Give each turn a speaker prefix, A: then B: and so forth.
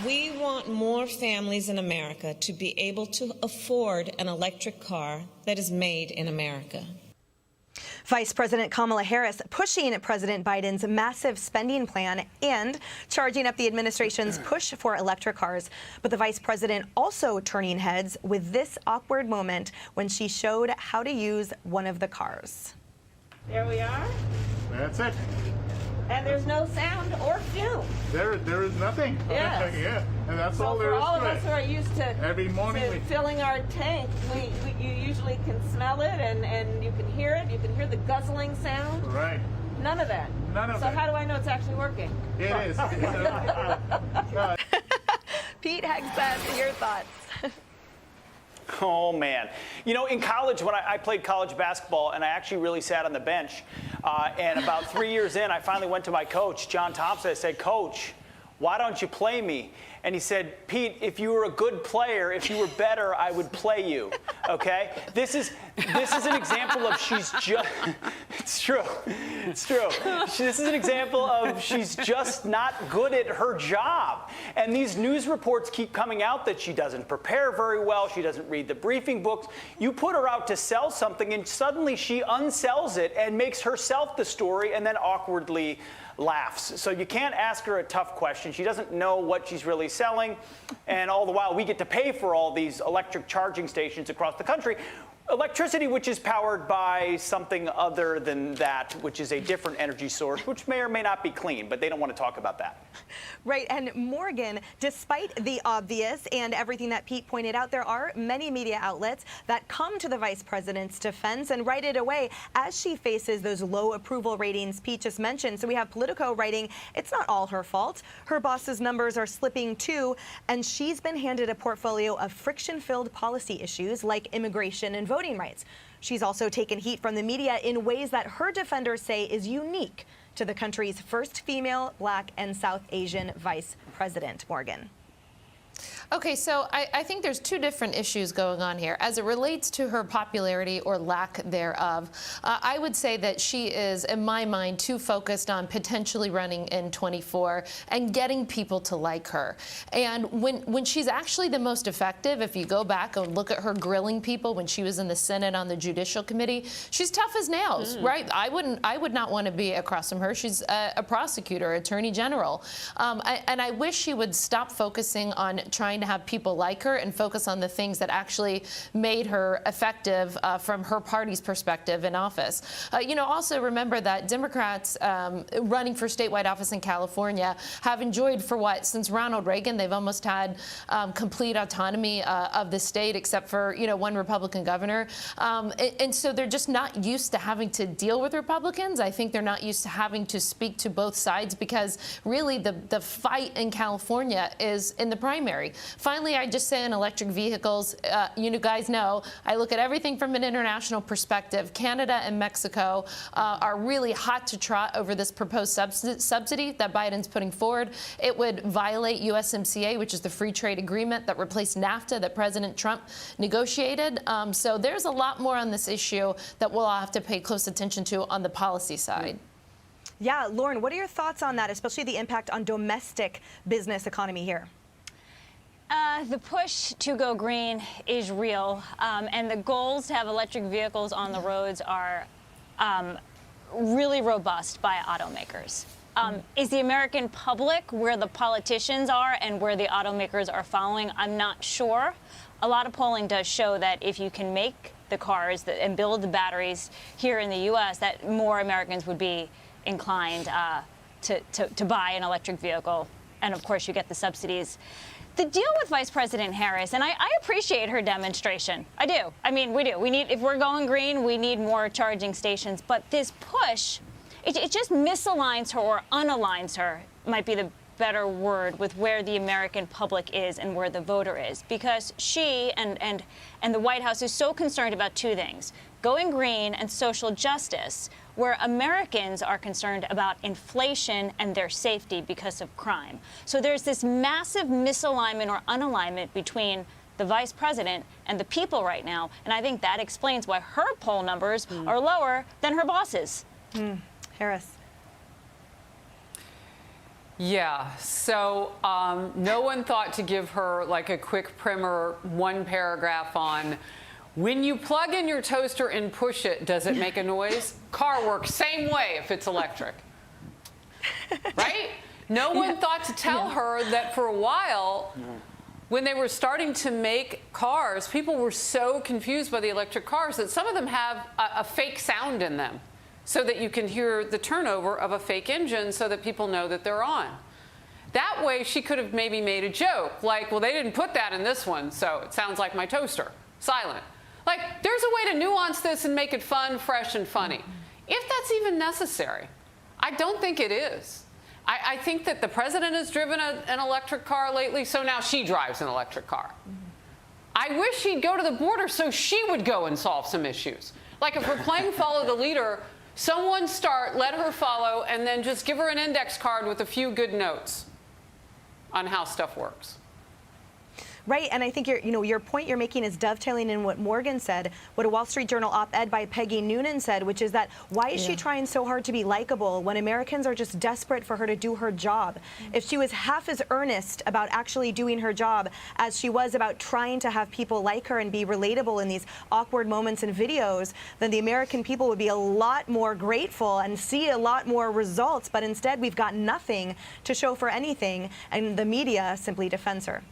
A: We want more families in America to be able to afford an electric car that is made in America.
B: Vice President Kamala Harris pushing President Biden's massive spending plan and charging up the administration's push for electric cars. But the vice president also turning heads with this awkward moment when she showed how to use one of the cars.
C: There we are.
D: That's it.
C: And there's no sound or fume.
D: There is nothing.
C: Yes.
D: Yeah, and that's
C: So
D: all there
C: for
D: is
C: all of
D: to
C: us
D: it.
C: who are used to,
D: Every morning
C: filling our tank, you usually can smell it and you can hear it. You can hear the guzzling sound.
D: Right.
C: None of that.
D: None of
C: so
D: that.
C: how do I know it's actually working?
D: It is.
B: Pete Hegseth, your thoughts?
E: Oh, man. You know, in college, when I played college basketball, and I actually really sat on the bench, and about 3 years in, I finally went to my coach, John Thompson. I said, Coach, why don't you play me? And he said, Pete, if you were a good player, if you were better, I would play you, okay? This is an example of she's just, it's true. This is an example of she's just not good at her job. And these news reports keep coming out that she doesn't prepare very well, she doesn't read the briefing books. You put her out to sell something and suddenly she unsells it and makes herself the story and then awkwardly laughs. So you can't ask her a tough question. She doesn't know what she's really selling. And all the while, we get to pay for all these electric charging stations across the country. Electricity, which is powered by something other than that, which is a different energy source, which may or may not be clean, but they don't want to talk about that.
B: Right. And Morgan, despite the obvious and everything that Pete pointed out, there are many media outlets that come to the vice president's defense and write it away as she faces those low approval ratings Pete just mentioned. So we have Politico writing, it's not all her fault. Her boss's numbers are slipping too, and she's been handed a portfolio of friction-filled policy issues like immigration and voting rights. She's also taken heat from the media in ways that her defenders say is unique to the country's first female, Black, and South Asian vice president. Morgan.
F: Okay, so I think there's two different issues going on here. As it relates to her popularity or lack thereof, I would say that she is, in my mind, too focused on potentially running in 24 and getting people to like her. And when she's actually the most effective, if you go back and look at her grilling people when she was in the Senate on the Judicial Committee, she's tough as nails, right? I would not want to be across from her. She's a prosecutor, attorney general. And I wish she would stop focusing on trying to have people like her and focus on the things that actually made her effective from her party's perspective in office. Also remember that Democrats running for statewide office in California have enjoyed since Ronald Reagan, they've almost had complete autonomy of the state except for, one Republican governor. And so they're just not used to having to deal with Republicans. I think they're not used to having to speak to both sides because really the fight in California is in the primary. Finally, I just say on electric vehicles, you guys know, I look at everything from an international perspective. Canada and Mexico are really hot to trot over this proposed subsidy that Biden's putting forward. It would violate USMCA, which is the free trade agreement that replaced NAFTA that President Trump negotiated. So there's a lot more on this issue that we'll all have to pay close attention to on the policy side.
B: Yeah, Lauren, what are your thoughts on that, especially the impact on domestic business economy here?
G: The push to go green is real, and the goals to have electric vehicles on the roads are really robust by automakers. Is the American public where the politicians are and where the automakers are following? I'm not sure. A lot of polling does show that if you can make the cars and build the batteries here in the U.S., that more Americans would be inclined to buy an electric vehicle. And, of course, you get the subsidies. The deal with Vice President Harris, and I appreciate her demonstration. I do. I mean, we do. If we're going green, we need more charging stations. But this push, it just misaligns her or unaligns her, might be the better word, with where the American public is and where the voter is. Because she and the White House is so concerned about two things: going green and social justice, where Americans are concerned about inflation and their safety because of crime. So there's this massive misalignment or unalignment between the vice president and the people right now. And I think that explains why her poll numbers are lower than her boss's.
B: Harris.
H: Yeah, so no one thought to give her like a quick primer, one paragraph on when you plug in your toaster and push it, does it make a noise? Car works same way if it's electric. Right? No one thought to tell her that for a while, when they were starting to make cars, people were so confused by the electric cars that some of them have a fake sound in them so that you can hear the turnover of a fake engine so that people know that they're on. That way, she could have maybe made a joke, like, well, they didn't put that in this one, so it sounds like my toaster, silent. Like, there's a way to nuance this and make it fun, fresh, and funny. If that's even necessary. I don't think it is. I think that the president has driven an electric car lately, so now she drives an electric car. I wish she'd go to the border so she would go and solve some issues. Like if we're playing follow the leader, someone start, let her follow, and then just give her an index card with a few good notes on how stuff works.
B: Right, and I think your point you're making is dovetailing in what Morgan said, what a Wall Street Journal op-ed by Peggy Noonan said, which is that why is she trying so hard to be likable when Americans are just desperate for her to do her job? If she was half as earnest about actually doing her job as she was about trying to have people like her and be relatable in these awkward moments and videos, then the American people would be a lot more grateful and see a lot more results. But instead, we've got nothing to show for anything, and the media simply defends her.